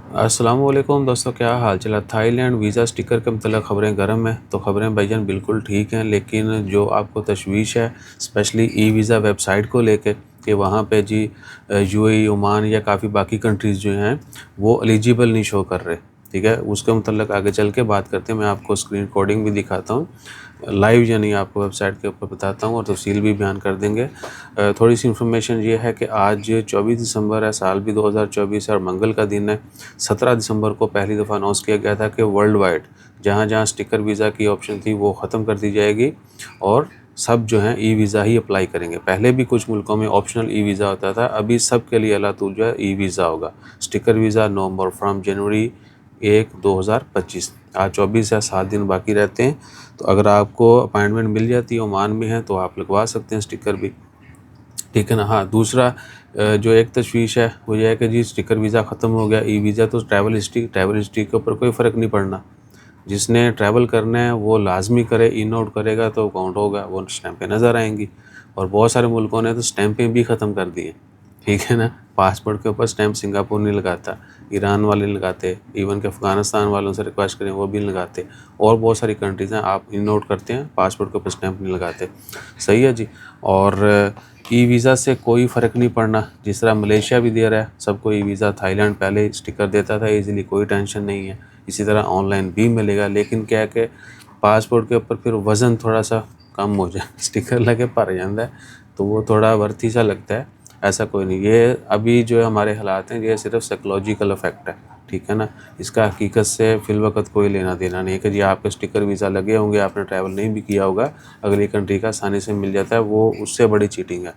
अस्सलाम वालेकुम दोस्तों, क्या हाल चाल। थाईलैंड वीज़ा स्टिकर के मतलब ख़बरें गर्म हैं, तो ख़बरें भाईजान बिल्कुल ठीक हैं, लेकिन जो आपको तशवीश है स्पेशली ई वीज़ा वेबसाइट को लेके कि वहाँ पे जी यूएई, ओमान या काफ़ी बाकी कंट्रीज़ जो हैं वो एलिजिबल नहीं शो कर रहे। ठीक है, उसके मतलब आगे चल के बात करते हैं। मैं आपको स्क्रीन रिकॉर्डिंग भी दिखाता हूँ लाइव, यानी आपको वेबसाइट के ऊपर बताता हूँ और तफसील भी बयान कर देंगे। थोड़ी सी इन्फॉर्मेशन ये है कि आज 24 दिसंबर है, साल भी 2024 है और मंगल का दिन है। 17 दिसंबर को पहली दफ़ा अनाउंस किया गया था कि वर्ल्ड वाइड जहाँ जहाँ स्टिकर वीज़ा की ऑप्शन थी वो ख़त्म कर दी जाएगी और सब जो हैं ई वीज़ा ही अप्लाई करेंगे। पहले भी कुछ मुल्कों में ऑप्शनल ई वीज़ा होता था, अभी सब के लिए अल्लाह तू जो है ई वीज़ा होगा। Sticker visa no more from January 1, 2025। आज 24 है, 7 दिन बाकी रहते हैं। तो अगर आपको अपॉइंटमेंट मिल जाती है, ओमान में है, तो आप लगवा सकते हैं स्टिकर भी। ठीक है ना। हाँ, दूसरा जो एक तशवीश है वो ये है कि जी स्टिकर वीज़ा ख़त्म हो गया, ई वीज़ा तो ट्रैवल हिस्ट्री के ऊपर कोई फ़र्क नहीं पड़ना। जिसने ट्रैवल करना है वो लाजमी करे, इन आउट करेगा तो काउंट होगा, वो स्टैंपें नज़र आएंगी। और बहुत सारे मुल्कों ने तो स्टैंपें भी ख़त्म कर दी हैं। ठीक है ना। पासपोर्ट के ऊपर स्टैंप सिंगापुर नहीं लगाता, ईरान वाले नहीं लगाते, इवन के अफ़गानिस्तान वालों से रिक्वेस्ट करें वो भी नहीं लगाते। और बहुत सारी कंट्रीज़ हैं, आप इन आउट करते हैं, पासपोर्ट के ऊपर स्टैंप नहीं लगाते। सही है जी। और ई वीज़ा से कोई फ़र्क नहीं पड़ना, जिस तरह मलेशिया भी दे रहा है सबको ई वीज़ा। थाईलैंड पहले स्टिकर देता था ईज़िली, कोई टेंशन नहीं है। इसी तरह ऑनलाइन भी मिलेगा, लेकिन क्या है कि पासपोर्ट के ऊपर फिर वज़न थोड़ा सा कम हो जाए स्टिकर लगे भर जाता है, तो वो थोड़ा वर्थी सा लगता है। ऐसा कोई नहीं, ये अभी जो हमारे हालात हैं ये सिर्फ साइकोलॉजिकल इफ़ेक्ट है। ठीक है ना। इसका हकीकत से फ़िलवक़्त कोई लेना देना नहीं है कि जी आपके स्टिकर वीज़ा लगे होंगे, आपने ट्रैवल नहीं भी किया होगा, अगली कंट्री का आसानी से मिल जाता है, वो उससे बड़ी चीटिंग है।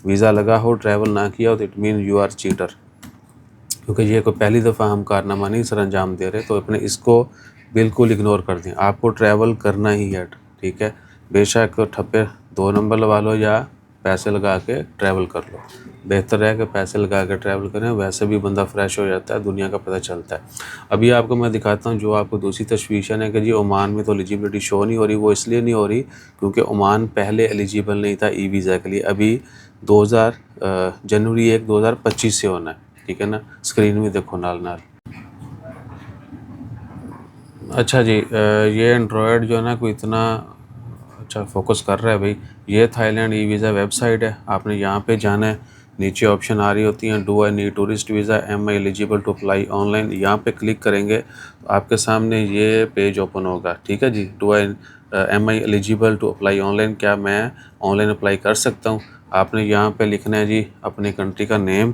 वीज़ा लगा हो, ट्रैवल ना किया हो, तो it mean you are cheater. क्योंकि ये कोई पहली दफ़ा हम कारनामा नहीं सर अंजाम दे रहे, तो अपने इसको बिल्कुल इग्नोर कर दें। आपको ट्रैवल करना ही है। ठीक है, बेशक ठप्पे 2 नंबर लगा लो या पैसे लगा के ट्रैवल कर लो। बेहतर है कि पैसे लगा के ट्रैवल करें, वैसे भी बंदा फ्रेश हो जाता है, दुनिया का पता चलता है। अभी आपको मैं दिखाता हूँ जो आपको दूसरी तशवीश है कि जी ओमान में तो एलिजिबिलिटी शो नहीं हो रही। वो इसलिए नहीं हो रही क्योंकि ओमान पहले एलिजिबल नहीं था ई वीज़ा के लिए। अभी 2000 जनवरी 1, 2025 से होना है। ठीक है ना। स्क्रीन में देखो नाल नाल। अच्छा जी, ये एंड्रॉयड जो है ना कोई इतना अच्छा फोकस कर रहा है भाई। ये थाईलैंड ई वीज़ा वेबसाइट है, आपने यहाँ पे जाना है। नीचे ऑप्शन आ रही होती हैं, do I need tourist visa, am I eligible to apply online. यहाँ पे क्लिक करेंगे तो आपके सामने ये पेज ओपन होगा। ठीक है जी। Do I am I eligible to apply online, क्या मैं ऑनलाइन अप्लाई कर सकता हूँ। आपने यहाँ पे लिखना है जी अपनी कंट्री का नेम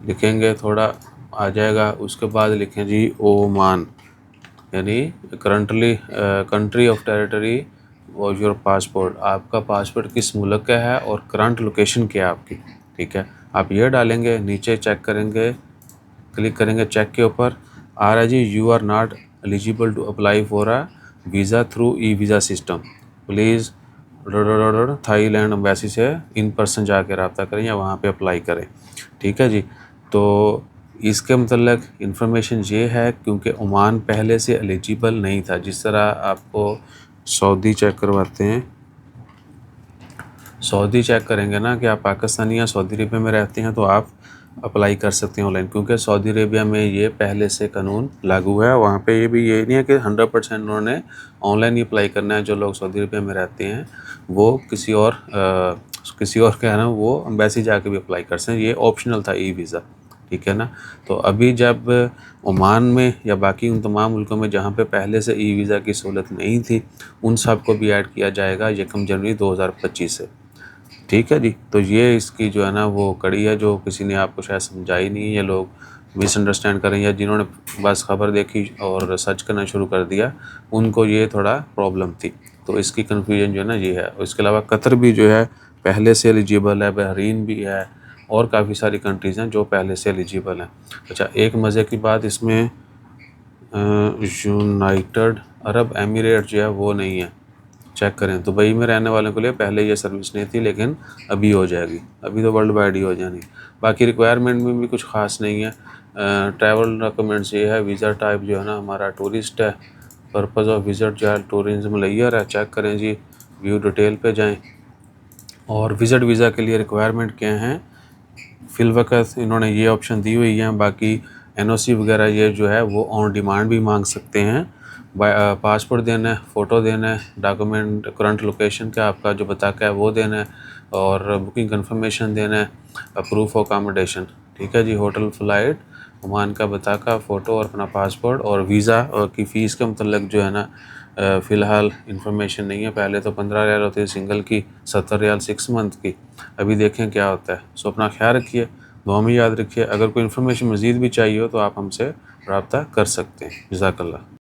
लिखेंगे, थोड़ा आ जाएगा। उसके बाद लिखें जी ओमान, यानी करंटली कंट्री ऑफ टेरिटरी और योर पासपोर्ट, आपका पासपोर्ट किस मुल्क का है और करंट लोकेशन क्या है आपकी। ठीक है, आप ये डालेंगे, नीचे चेक करेंगे, क्लिक करेंगे चेक के ऊपर, आ रहा है जी you are not eligible to apply for a visa through e visa system, please Thailand embassy से इन पर्सन जाकर रब्ता करें या वहाँ पे अप्लाई करें। ठीक है जी। तो इसके मतलब इन्फॉर्मेशन ये है क्योंकि ओमान पहले से एलिजिबल नहीं था। जिस तरह आपको सऊदी चेक करवाते हैं, सऊदी चेक करेंगे ना कि आप पाकिस्तानी या सऊदी अरेबिया में रहते हैं तो आप अप्लाई कर सकते हैं ऑनलाइन, क्योंकि सऊदी अरेबिया में ये पहले से कानून लागू है। वहाँ पे ये भी ये नहीं है कि 100% उन्होंने ऑनलाइन ही अप्लाई करना है। जो लोग सऊदी अरेबिया में रहते हैं वो किसी और क्या है ना, वो एम्बेसी जाके भी अप्लाई कर सकते हैं। ये ऑप्शनल था ई वीज़ा। ठीक है ना। तो अभी जब ओमान में या बाकी उन तमाम मुल्कों में जहाँ पे पहले से ई वीज़ा की सहूलत नहीं थी, उन सब को भी ऐड किया जाएगा 1 जनवरी 2025 से। ठीक है जी। तो ये इसकी जो है ना वो कड़ी है, जो किसी ने आपको शायद समझाई नहीं है, या लोग मिसअंडरस्टैंड करें, या जिन्होंने बस खबर देखी और सर्च करना शुरू कर दिया, उनको ये थोड़ा प्रॉब्लम थी। तो इसकी कन्फ्यूजन जो है ना ये है। इसके अलावा कतर भी जो है पहले से एलिजिबल है, बहरीन भी है, और काफ़ी सारी कंट्रीज़ हैं जो पहले से एलिजिबल हैं। अच्छा, एक मज़े की बात इसमें, यूनाइटेड अरब एमिरेट जो है वो नहीं है। चेक करें, दुबई में रहने वालों के लिए पहले ये सर्विस नहीं थी, लेकिन अभी हो जाएगी। अभी तो वर्ल्ड वाइड ही हो जानी। बाकी रिक्वायरमेंट में भी कुछ ख़ास नहीं है। ट्रैवल डॉक्यूमेंट्स ये है, वीज़ा टाइप जो है ना हमारा टूरिस्ट है, पर्पज़ ऑफ विज़िट जो है टूरिज़्म लेयर है। चेक करें जी, व्यू डिटेल पे जाएं, और विज़िट वीज़ा के लिए रिक्वायरमेंट क्या हैं फ़िलवक़्त इन्होंने ये ऑप्शन दी हुई हैं। बाकी एनओसी वगैरह ये जो है वो ऑन डिमांड भी मांग सकते हैं। पासपोर्ट देना है, फ़ोटो देना है, डॉक्यूमेंट करंट लोकेशन का आपका जो बता का है वो देना है, और बुकिंग कंफर्मेशन देना है, प्रूफ ऑफ अकोमोडेशन। ठीक है जी, होटल फ्लाइट ओमान का बता का फ़ोटो और अपना पासपोर्ट, और वीज़ा की फ़ीस के मतलब जो है ना फ़िलहाल इंफॉर्मेशन नहीं है। पहले तो 15 रियाल होती है सिंगल की, 70 रियाल 6 मंथ की। अभी देखें क्या होता है। सो अपना ख्याल रखिए, दुआ में याद रखिए। अगर कोई इन्फॉर्मेशन मज़ीद भी चाहिए हो तो आप हमसे रब्ता कर सकते हैं। जज़ाकल्लाह।